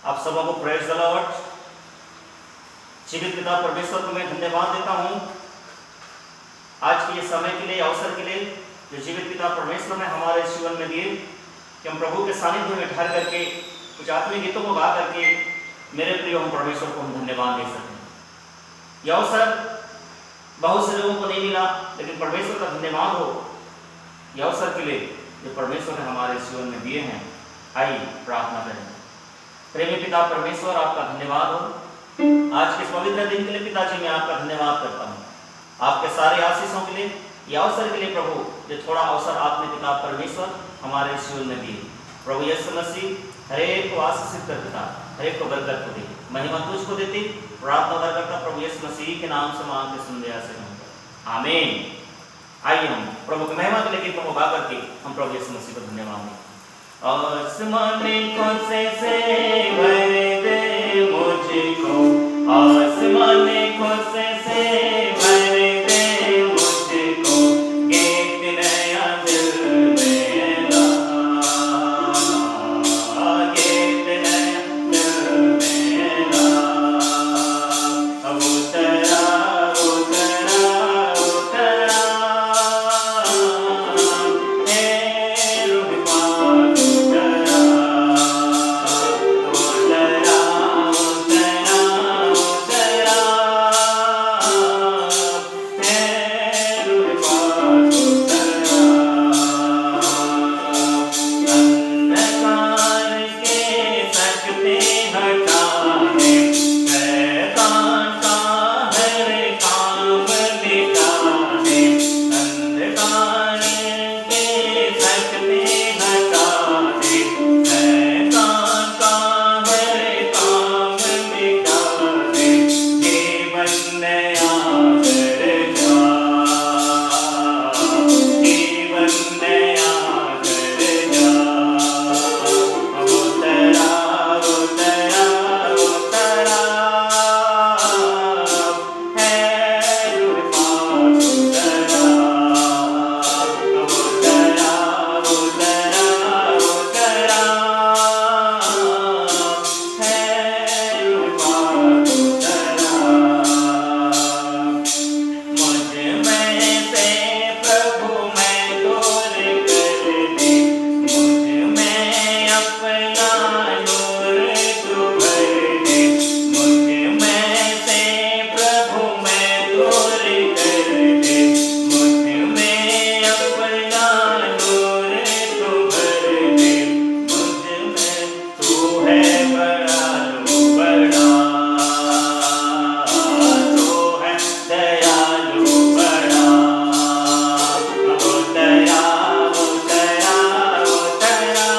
आप सबों को प्रेज द लॉर्ड। जीवित पिता परमेश्वर को मैं धन्यवाद देता हूँ आज के ये समय के लिए, अवसर के लिए जो जीवित पिता परमेश्वर ने हमारे जीवन में दिए कि हम प्रभु के सानिध्य में ठहर करके कुछ आत्मीय गीतों को गा करके मेरे प्रिय हम परमेश्वर को हम धन्यवाद दे सकें। यह अवसर बहुत से लोगों को नहीं मिला, लेकिन परमेश्वर का धन्यवाद हो यह अवसर के लिए जो परमेश्वर ने हमारे जीवन में दिए हैं। आइए प्रार्थना करें। प्रेमी पिता परमेश्वर, आपका धन्यवाद हो आज के इस पवित्र दिन के लिए। पिताजी मैं आपका धन्यवाद करता हूँ आपके सारे आशीषों के लिए, यह अवसर के लिए प्रभु, जो थोड़ा अवसर आपने पिता परमेश्वर हमारे जीवन में दिए। प्रभु यीशु मसीह हर एक को आशीषित कर पिता, हर एक को बरकत को दे, महिमा तुझको देती प्रार्थना करता प्रभु यीशु मसीह के नाम से मांग के सुन दया से आमीन। आइए हम प्रभु की महिमा के लिए प्रभु गा करके हम प्रभु यीशु मसीह को धन्यवाद दें। आसमान खुशी से भर दे मुझको, आसमान खुशी से भर दे मुझको, गीत नया दिल में ला, गीत नया दिल में ला। अब उतरा उतरा उतरा हे रूह पाक उतरा, उतरा उतरा उतरा हे रूह पाक उतरा। अंधकार के सकते हटाने, शैतान का हर काम मिटाने, अंधकार के सकते हटाने, शैतान का हर काम मिटाने, जीवन नया कर जा, जीवन नया कर जा। उतरा उतरा उतरा है रूह पाक उतरा, उतरा उतरा उतरा है रूह पाक उतरा। मुझ में से प्रभु मैं दूर कर दे, मुझ में अपना नूर तू भर दे, मुझ में से प्रभु मैं दूर कर दे, मुझ में अपना नूर तू भर दे, मुझ में तू है बड़ा रू बड़ा, तू है दयालु बड़ा। उतरा उतरा उतरा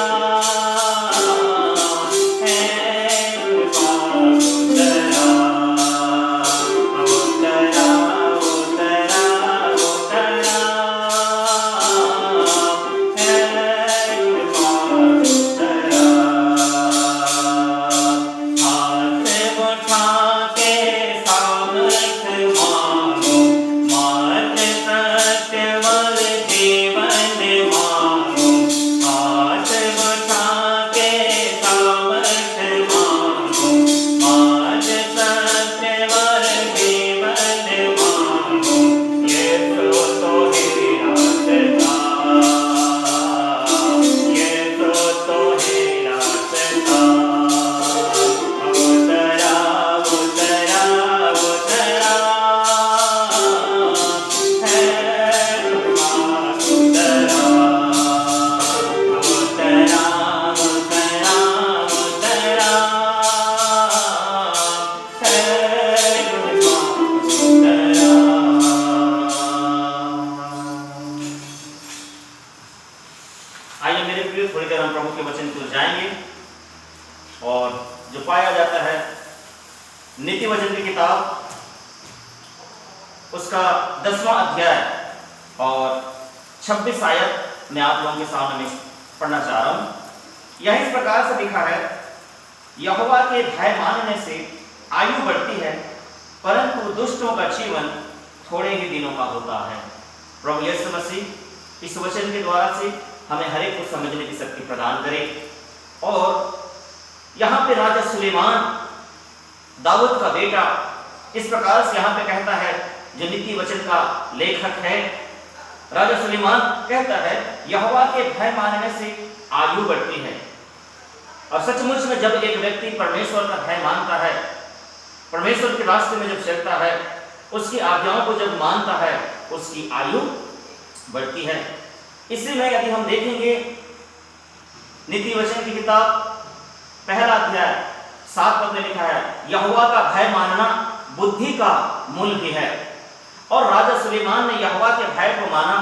है रूह पाक उतरा, उतरा उतरा उतरा है रूह पाक उतरा। हाथ उठा के सामर्थ मांगो, मार्ग सत्य वल जीवन मांगो, हाथ उठा के सामर्थ मांगो, मार्ग सत्य वल जीवन मांगो। यीशु तो ही रास्ता, यीशु तो ही रास्ता। उतरा उतरा उतरा है रूह पाक उतरा, उतरा उतरा उतरा है रूह पाक उतरा। आइए मेरे प्रिय, थोड़ी देर हम प्रभु के वचन को जाएंगे और जो पाया जाता है नीति वचन की किताब उसका 10वां अध्याय और 26 आयत मैं आप लोगों के सामने में पढ़ना चाह रहा हूं। यह इस प्रकार से लिखा है, यहोवा के भय मानने से आयु बढ़ती है, परंतु दुष्टों का जीवन थोड़े ही दिनों का होता है। प्रभु यीशु मसीह इस वचन के द्वारा से हमें हर एक को समझने की शक्ति प्रदान करे और यहाँ पे राजा सुलेमान, दाऊद का बेटा, इस प्रकार से यहाँ पे कहता है, जो नीति वचन का लेखक है, राजा सुलेमान कहता है यहोवा के भय मानने से आयु बढ़ती है। और सचमुच में जब एक व्यक्ति परमेश्वर का भय मानता है, परमेश्वर के रास्ते में जब चलता है, उसकी आज्ञाओं को जब मानता है, उसकी आयु बढ़ती है। इसी में यदि हम देखेंगे नीति वचन की किताब पहला अध्याय 7 पद में लिखा है, यहोवा का भय मानना बुद्धि का मूल भी है। और राजा सुलेमान ने यहोवा के भय को माना।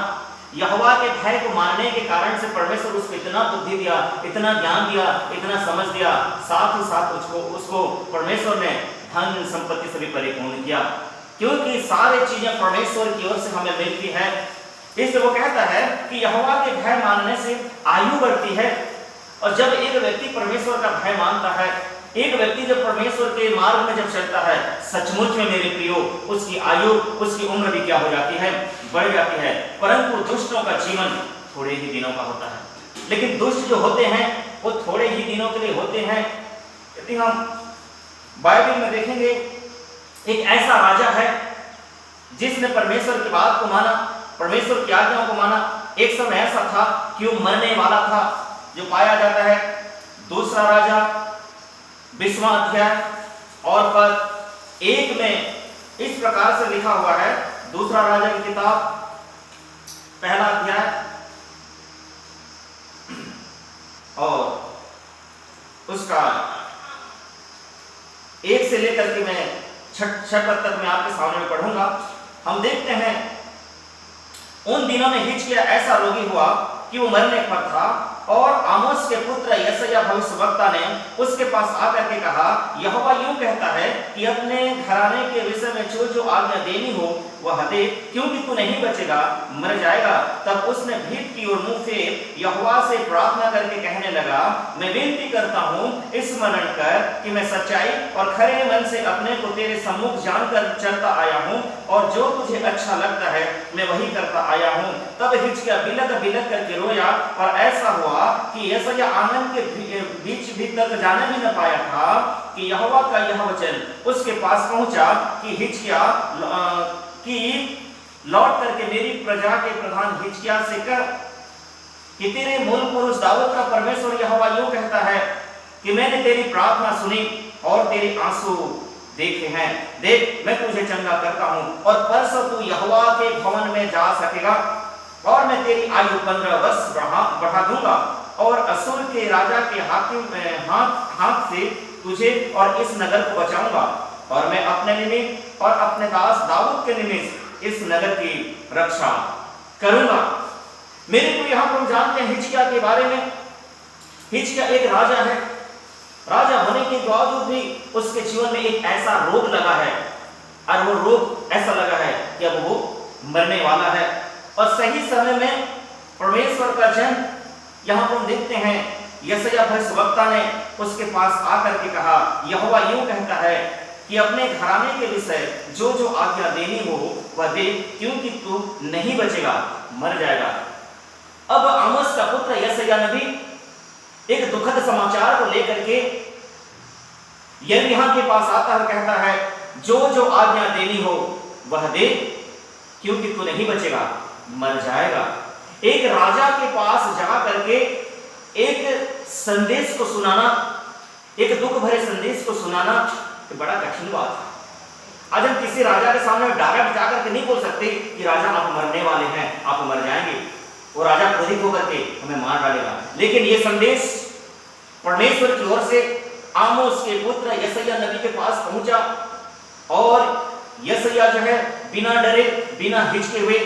यहोवा के भय को मानने के कारण से परमेश्वर उसको इतना बुद्धि दिया, इतना ज्ञान दिया, इतना समझ दिया, साथ ही साथ उसको परमेश्वर ने धन संपत्ति से भी परिपूर्ण किया, क्योंकि सारी चीजें परमेश्वर की ओर से हमें मिलती है। इसलिए वो कहता है कि यहोवा के भय मानने से आयु बढ़ती है। और जब एक व्यक्ति परमेश्वर का भय मानता है, एक व्यक्ति जब परमेश्वर के मार्ग में जब चलता है, सचमुच में मेरे प्रियो, उसकी आयु, उसकी उम्र भी क्या हो जाती है, बढ़ जाती है। परंतु दुष्टों का जीवन थोड़े ही दिनों का होता है। लेकिन दुष्ट जो होते हैं वो थोड़े ही दिनों के लिए होते हैं। यदि हम बाइबल में देखेंगे, एक ऐसा राजा है जिसने परमेश्वर की बात को माना, परमेश्वर की आज्ञाओं को माना। एक समय ऐसा था कि वो मरने वाला था, जो पाया जाता है दूसरा राजा 20वां अध्याय और पद 1 में इस प्रकार से लिखा हुआ है। दूसरा राजा की किताब पहला अध्याय और उसका 1 से लेकर के मैं 6 पद तक मैं आपके सामने में पढ़ूंगा। हम देखते हैं, उन दिनों में हिजकिय्याह ऐसा रोगी हुआ कि वो मरने पर था, और आमोस के पुत्र यशायाह भविष्यवक्ता ने उसके पास आकर के कहा, यहोवा यूं कहता है कि अपने घराने के विषय में जो जो आज्ञा देनी हो वह दे, क्योंकि तू नहीं बचेगा, मर जाएगा। तब उसने भीत की ओर मुंह फेर यहोवा से प्रार्थना करके कहने लगा, मैं विनती करता हूँ, स्मरण कर कि मैं सच्चाई और खरे मन से अपने को तेरे सम्मुख जानकर चलता आया हूँ, और जो तुझे अच्छा लगता है मैं वही करता आया हूँ। तब हिजकिय्याह बिलक बिलक करके रोया, और ऐसा हुआ कि यशायाह आंगन के बीच भीतर जाने भी न पाया था कि यहोवा का यह वचन उसके पास पहुंचा कि हिजकिय्याह कि लौट करके मेरी प्रजा के प्रधान हिजकिय्याह से कह कि तेरे मूल पुरुष दाऊद का परमेश्वर यहोवा यूं कहता है कि मैंने तेरी प्रार्थना सुनी और तेरे आंसू देखे हैं। देख, मैं तुझे चंगा करता हूं, और परसों तू यहोवा के भवन में जा सकेगा, और मैं तेरी आयु 15 वर्ष बढ़ा दूंगा, और असूर के राजा के हाथ से तुझे और इस नगर को बचाऊंगा, और मैं अपने निमित्त और अपने दास दाऊद के निमित्त इस नगर की रक्षा करूंगा। मेरे को यहाँ पर हम जानते हैं हिजकिय्याह के बारे में। हिजकिय्याह एक राजा है। राजा होने के बावजूद भी उसके जीवन में एक ऐसा रोग लगा है, और वो रोग ऐसा लगा है कि अब वो मरने वाला है। और सही समय में परमेश्वर का जन, यहाँ पर हम देखते हैं यशायाह भविष्यवक्ता ने उसके पास आकर के कहा, यहोवा यूं कहता है कि अपने घराने के विषय जो जो आज्ञा देनी हो वह दे, क्योंकि तू नहीं बचेगा, मर जाएगा। अब आमोस का पुत्र यशायाह नबी एक दुखद समाचार को लेकर के यिर्मयाह के पास आता है, कहता है जो जो आज्ञा देनी हो वह दे, क्योंकि तू नहीं बचेगा, मर जाएगा। एक राजा के पास जा करके एक संदेश को सुनाना, एक दुख भरे संदेश को सुनाना बड़ा कठिन बात है। आज हम किसी राजा के सामने डायरेक्ट जाकर के नहीं बोल सकते कि राजा आप मरने वाले हैं, आप मर जाएंगे, वो राजा क्रोधित होकर के हमें मार डालेगा। लेकिन ये संदेश परमेश्वर की ओर से आमोस के पुत्र यशायाह नबी के पास पहुंचा, और यशायाह जो है बिना डरे बिना हिचके हुए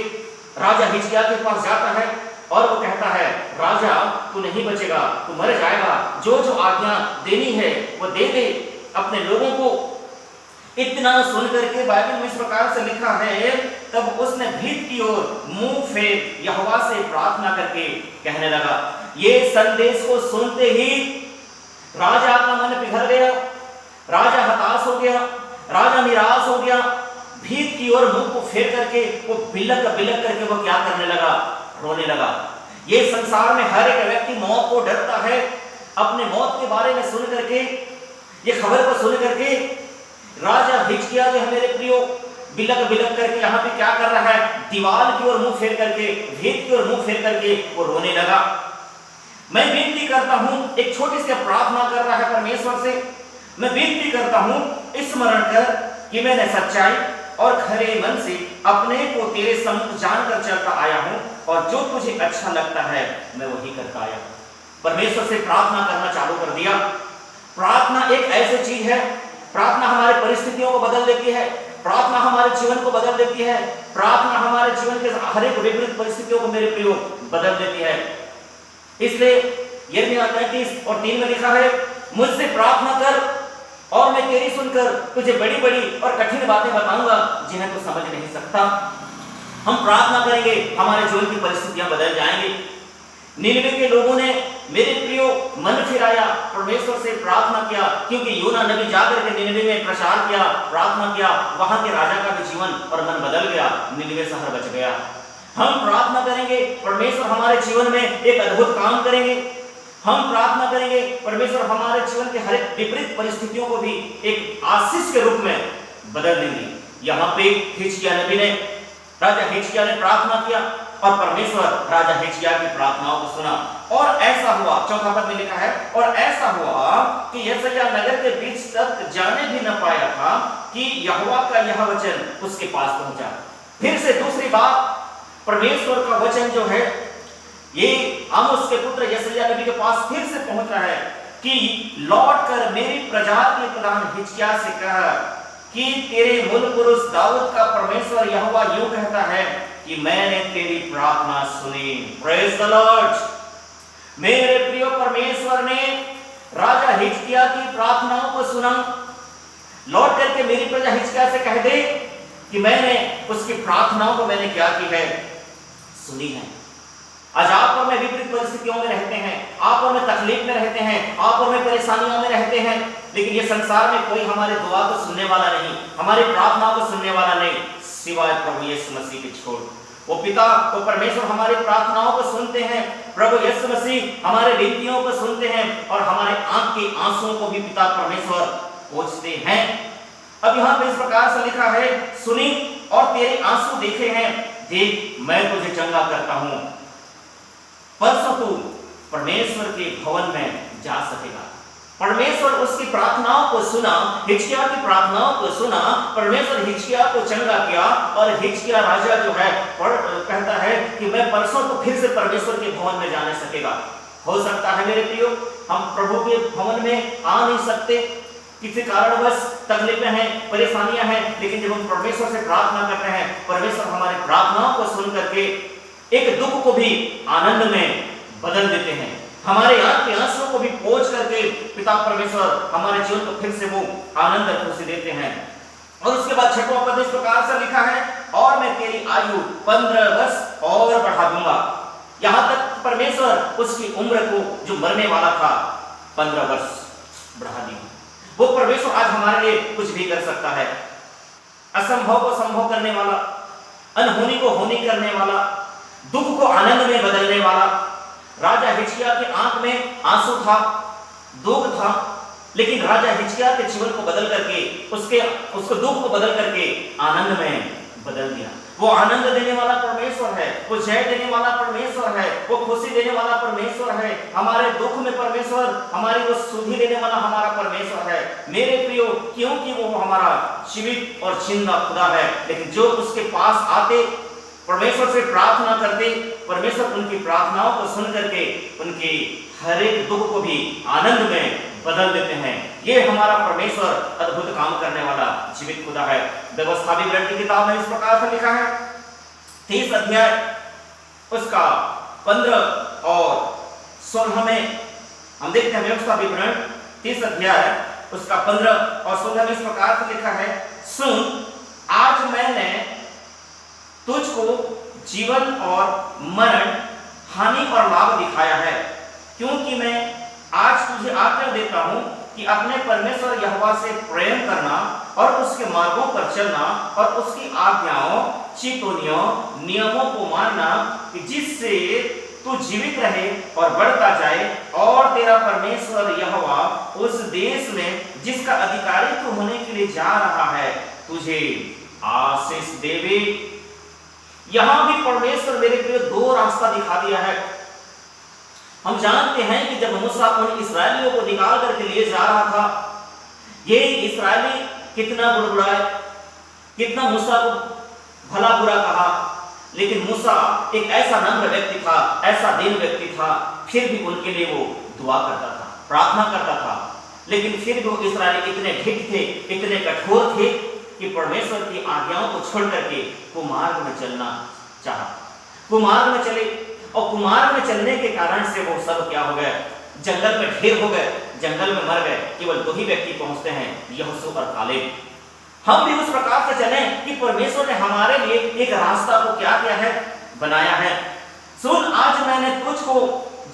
राजा हिजकिय्याह के पास जाता है, और वो कहता है, राजा तू नहीं बचेगा, तू मर जाएगा, जो जो आज्ञा देनी है वो दे दे अपने लोगों को। इतना सुन करके बाइबल में इस प्रकार से लिखा है, तब उसने भीत की ओर मुंह फेर यहोवा से प्रार्थना करके कहने लगा। ये संदेश को सुनते ही राजा का मन पिघल गया, राजा हताश हो गया, राजा निराश हो गया। भीत की ओर मुंह को फेर करके वो बिलक बिलक करके वो क्या करने लगा, रोने लगा। ये संसार में हर एक व्यक्ति मौत को डरता है, अपने मौत के बारे में सुन करके, ये खबर को सुन करके राजा हिजकिय्याह जो है मेरे प्रियो बिलक बिलक करके यहाँ पे क्या कर रहा है, दीवार की ओर मुंह फेर करके, भेद की ओर मुंह फेर करके वो रोने लगा। मैं विनती करता हूं, एक छोटी सी प्रार्थना कर रहा है परमेश्वर से, मैं विनती करता हूं स्मरण कर कि मैंने सच्चाई और खरे मन से अपने को तेरे सम्मुख जानकर चलता आया हूं और जो तुझे अच्छा लगता है मैं वही करता आया हूं। परमेश्वर से प्रार्थना करना चालू कर दिया। प्रार्थना एक ऐसी चीज है, प्रार्थना हमारे परिस्थितियों को बदल देती है, प्रार्थना हमारे जीवन को बदल देती है, प्रार्थना हमारे जीवन के हर एक विपरीत परिस्थितियों को मेरे प्रियो बदल देती है। इसलिए यिर्मयाह 33:3 में लिखा है, मुझसे प्रार्थना कर और मैं तेरी सुनकर तुझे बड़ी बड़ी और कठिन बातें बताऊंगा जिन्हें तू समझ नहीं सकता। हम प्रार्थना करेंगे, हमारे जीवन की परिस्थितियां बदल जाएंगी। निनवे के लोगों ने मेरे प्रियो मन फिराया, परमेश्वर से प्रार्थना किया, क्योंकि योना नबी जाकर के निनवे में प्रचार किया, प्रार्थना किया, वहां के राजा का भी जीवन और मन बदल गया, निनवे शहर बच गया। हम प्रार्थना करेंगे, परमेश्वर हमारे जीवन में एक अद्भुत काम करेंगे। हम प्रार्थना करेंगे, परमेश्वर हमारे जीवन के हर एक विपरीत परिस्थितियों को भी एक आशीष के रूप में बदल देंगे। यहाँ पे हिजकिय्याह नबी ने, राजा हिजकिय्याह ने प्रार्थना किया और परमेश्वर राजा हिजकिय्याह की प्रार्थनाओं को सुना। और ऐसा हुआ, चौथा पद में लिखा है, और ऐसा हुआ कि यशायाह नगर के बीच तक जाने भी न पाया था कि यहोवा का यह वचन उसके पास पहुंचा। फिर से दूसरी बात, परमेश्वर का वचन जो है ये आमोस के पुत्र यशायाह नबी के पास फिर से पहुंच रहा है कि लौट कर मेरी प्रजा के प्रधान हिजकिय्याह से कहा कि तेरे मूल पुरुष दाऊद का परमेश्वर यहोवा यूं कहता है कि मैंने तेरी प्रार्थना सुनी। Praise the Lord. मेरे प्रिय परमेश्वर ने राजा हिजकिय्याह की प्रार्थनाओं को सुना। लौट करके मेरी प्रजा हिजकिय्याह से कह दे कि मैंने उसकी प्रार्थनाओं को मैंने क्या की है, सुनी है। आज आप और मैं विपरीत परिस्थितियों में रहते हैं, आप और मैं तकलीफ में रहते हैं, आप और मैं परेशानियों में रहते हैं, लेकिन ये संसार में कोई हमारे दुआ को सुनने वाला नहीं, हमारी प्रार्थनाओं को सुनने वाला नहीं, सिवाय प्रभु यीशु मसीह के छोड़। वो पिता, वो परमेश्वर हमारी प्रार्थनाओं को सुनते हैं, प्रभु यीशु मसीह हमारे विनतियों को सुनते हैं और हमारे आंख के आंसुओं को भी पिता परमेश्वर पोंछते हैं। अब यहाँ पे इस प्रकार से लिखा है, सुनी और तेरे आंसू देखे हैं, देख मैं तुझे चंगा करता हूं, परसों तू परमेश्वर के भवन में जा सकेगा। परमेश्वर उसकी प्रार्थनाओं को सुना, हिजकिय्याह की प्रार्थनाओं को सुना, परमेश्वर हिजकिय्याह को चंगा किया और हिजकिय्याह राजा जो है कहता है कि मैं परसों तो फिर से परमेश्वर के भवन में जाने सकेगा। हो सकता है मेरे प्रियो हम प्रभु के भवन में आ नहीं सकते, किसी कारणवश तकलीफें हैं, परेशानियां हैं, लेकिन जब हम परमेश्वर से प्रार्थना करते हैं, परमेश्वर हमारी प्रार्थनाओं को सुन करके एक दुख को भी आनंद में बदल देते हैं, हमारे आंख के आंसुओं को भी पोंछ करके पिता परमेश्वर हमारे जीवन को फिर से वो आनंद और खुशी देते हैं। और उसके बाद छठवां पद इस प्रकार से लिखा है, और मैं तेरी आयु 15 वर्ष और बढ़ा दूंगा। यहां तक परमेश्वर उसकी उम्र को जो मरने वाला था 15 वर्ष बढ़ा दी। वो परमेश्वर आज हमारे लिए कुछ भी कर सकता है। असंभव को संभव करने वाला, अनहोनी को होनी करने वाला, दुख को आनंद में बदलने वाला। राजा हिजकिय्याह की आंख में आंसू था, दुख था, लेकिन राजा हिजकिय्याह के जीवन को बदल करके उसको दुख को बदल करके आनंद में बदल दिया। वो आनंद देने वाला परमेश्वर है, वो जय देने वाला परमेश्वर है, वो खुशी देने वाला परमेश्वर है। हमारे दुख में परमेश्वर हमारी वो सुधि देने वाला हमारा परमेश्वर है। मेरे प्रियो, क्योंकि वो हमारा जीवित और जिंदा खुदा है, लेकिन जो उसके पास आते, परमेश्वर से प्रार्थना करते, परमेश्वर उनकी प्रार्थनाओं को सुन करके उनके हर एक दुख को भी आनंद में बदल देते हैं। ये हमारा परमेश्वर अद्भुत काम करने वाला जीवित खुदा है। व्यवस्था विवरण की किताब में इस प्रकार से लिखा है, 30 अध्याय उसका 15 और 16 में हम देखते हैं। व्यवस्था विवरण 30 अध्याय उसका 15 और 16 में इस प्रकार से लिखा है, सुन, आज मैंने तुझको जीवन और मरण, हानि और लाभ दिखाया है, क्योंकि मैं आज तुझे आज्ञा देता हूं कि अपने परमेश्वर यहोवा से प्रेम करना और उसके मार्गों पर चलना और उसकी आज्ञाओं, चितौनियों, नियमों को मानना, कि जिससे तू जीवित रहे और बढ़ता जाए, और तेरा परमेश्वर यहोवा उस देश में जिसका अधिकारी तू होने के लिए जा रहा है तुझे आशीष देवे। यहां भी परमेश्वर मेरे प्रिय दो रास्ता दिखा दिया है। हम जानते हैं कि जब मूसा उन इस्राएलियों को निकाल करके लिए जा रहा था, ये इस्राएली कितना बुड़बुड़ाए, कितना मूसा को भला बुरा कहा, लेकिन मूसा एक ऐसा नम्र व्यक्ति था, ऐसा दीन व्यक्ति था, फिर भी उनके लिए वो दुआ करता था, प्रार्थना करता था। लेकिन फिर भी वो इस्राएली इतने ढिठ थे, इतने कठोर थे कि परमेश्वर की आज्ञाओं को छोड़ करके कुमार्ग में चलना चाहा। कुमार्ग में चले, और कुमार्ग में चलने के कारण से वो सब क्या हो गए, जंगल में ढेर हो गए, जंगल में मर गए। केवल दो ही व्यक्ति पहुंचते हैं, यहोशू और कालेब। हम भी उस प्रकार से चलें कि परमेश्वर ने हमारे लिए एक रास्ता को क्या किया है, बनाया है। सुन, आज मैंने तुझको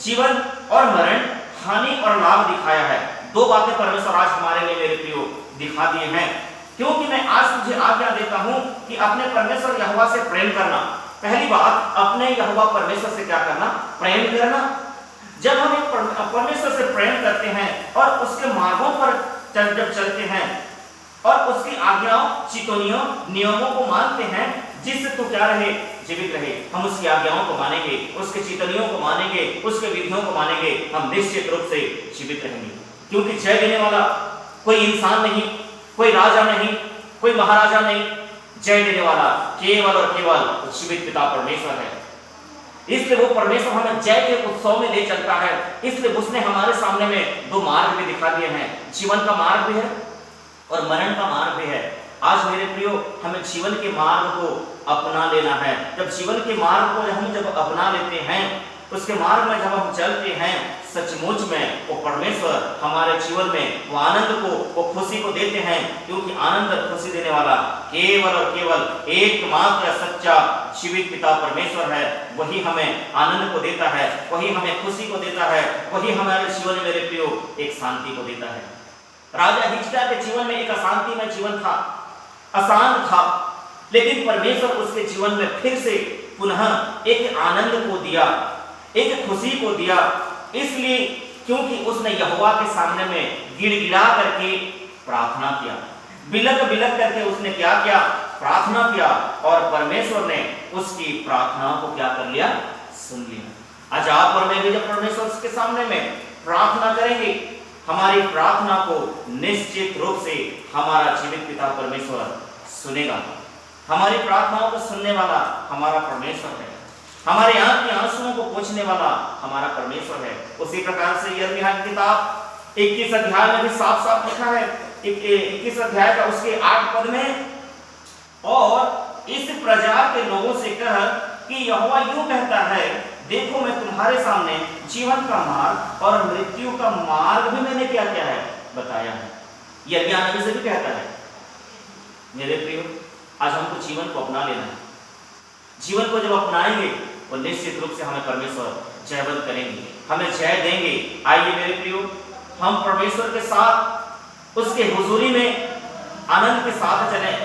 जीवन और मरण, हानि और लाभ दिखाया है। दो बातें परमेश्वर आज हमारे लिए मेरे प्रियो दिखा दिए हैं, क्योंकि मैं आज तुझे आज्ञा देता हूं कि अपने परमेश्वर यहोवा से प्रेम करना। पहली बात, अपने यहोवा परमेश्वर से क्या करना, प्रेम करना। जब हम एक परमेश्वर से प्रेम करते हैं और उसके मार्गों पर जब चलते हैं और उसकी आज्ञाओं, चितौनियों, नियमों को मानते हैं, जिससे तू क्या रहे, जीवित रहे। हम उसकी आज्ञाओं को मानेंगे, उसके चितौनियों को मानेंगे, उसके विधियों को मानेंगे, हम निश्चित रूप से जीवित रहेंगे। क्योंकि जय देने वाला कोई इंसान नहीं, कोई राजा नहीं, कोई महाराजा नहीं। जय देने वाला केवल और केवल जीवित पिता परमेश्वर है। इसलिए वो परमेश्वर हमें जय के उत्सव में ले चलता है। इसलिए उसने हमारे सामने में दो मार्ग भी दिखा दिए हैं, जीवन का मार्ग भी है और मरण का मार्ग भी है। आज मेरे प्रियो, हमें जीवन के मार्ग को अपना लेना है। जब जीवन के मार्ग को हम जब अपना लेते हैं, उसके मार्ग में जब हम चलते हैं, सचमुच में वो परमेश्वर हमारे जीवन में वो आनंद को, वो खुशी को देते हैं। क्योंकि आनंद और खुशी देने वाला केवल और केवल एकमात्र सच्चा जीवित पिता परमेश्वर है। वही हमें आनंद को देता है, वही हमें खुशी को देता है, वही हमारे जीवन में मेरे प्रियो एक शांति को देता है। राजा हिजकिय्याह के जीवन में एक अशांति में जीवन था, आसान था, लेकिन परमेश्वर उसके जीवन में फिर से पुनः एक आनंद को दिया, एक खुशी को दिया। इसलिए क्योंकि उसने यहोवा के सामने में गिड़गिड़ा करके प्रार्थना किया, बिलक बिलक करके उसने क्या किया, प्रार्थना किया, और परमेश्वर ने उसकी प्रार्थनाओं को क्या कर लिया, सुन लिया। आज आप और मैं भी जब परमेश्वर के सामने में प्रार्थना करेंगे, हमारी प्रार्थना को निश्चित रूप से हमारा जीवित पिता परमेश्वर सुनेगा। हमारी प्रार्थनाओं को सुनने वाला हमारा परमेश्वर है, हमारे आंख के आंसुओं को पोंछने वाला हमारा परमेश्वर है। उसी प्रकार से यिर्मयाह की किताब 21 अध्याय में भी साफ साफ लिखा है, 21 अध्याय का उसके 8 पद में, और इस प्रजा के लोगों से कह कि यहोवा यूं कहता है, देखो मैं तुम्हारे सामने जीवन का मार्ग और मृत्यु का मार्ग भी मैंने क्या किया है, बताया है। यिर्मयाह नबी से भी कहता है। मेरे प्रियो, आज हमको जीवन को अपना लेना है। जीवन को जब अपनाएंगे, वो निश्चित रूप से हमें परमेश्वर जयवंत करेंगे, हमें जय देंगे। आइए मेरे प्रियो, हम परमेश्वर के साथ उसके हुजूरी में आनंद के साथ चलें,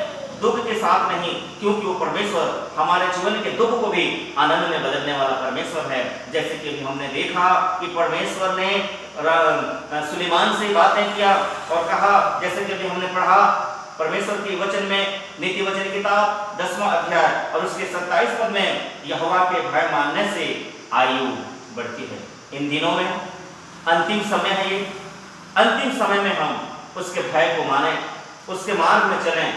दुख के साथ नहीं, क्योंकि वो परमेश्वर हमारे जीवन के दुख को भी आनंद में बदलने वाला परमेश्वर है। जैसे कि हमने देखा कि परमेश्वर ने सुलेमान से बातें किया और कहा, जैसे कि हमने पढ़ा परमेश्वर के वचन में, नीति वचन किताब 10वां अध्याय और उसके 27 पद में, यहोवा के भय मानने से आयु बढ़ती है। इन दिनों में अंतिम समय है, ये अंतिम समय में हम उसके भय को माने, उसके मार्ग में चलें,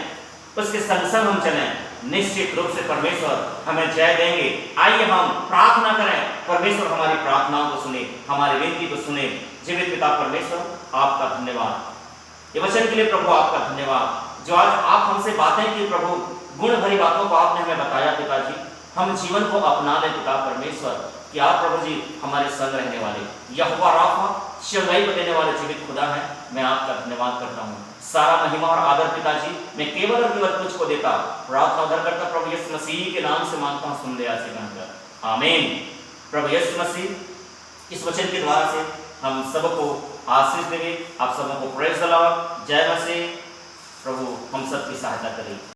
उसके संग संग हम चलें, निश्चित रूप से परमेश्वर हमें जय देंगे। आइए हम प्रार्थना करें, परमेश्वर हमारी प्रार्थनाओं को सुने, हमारी विनती को सुने। जीवित पिता परमेश्वर, आपका धन्यवाद ये वचन के लिए प्रभु, आपका धन्यवाद जो आज आप हमसे बातें की प्रभु, गुण भरी बातों को आपने हमें बताया पिताजी। हम जीवन को अपना ले पिता परमेश्वर, कि आप प्रभु जी हमारे संग रहने वाले यहोवा राफा, शिवलाई देने वाले जीवित खुदा है। मैं आपका धन्यवाद करता हूँ। सारा महिमा और आदर पिताजी मैं केवल और केवल तुझको देता, प्रार्थना उधर करता प्रभु यीशु मसीह के नाम से मांगता हूँ, सुन ले ऐसे कहकर, आमीन। प्रभु यीशु मसीह इस वचन के द्वारा से हम सबको आशीष देंगे, आप सबों को प्रेज द लॉर्ड। जय मसीह। प्रभु हम सबकी सहायता करें।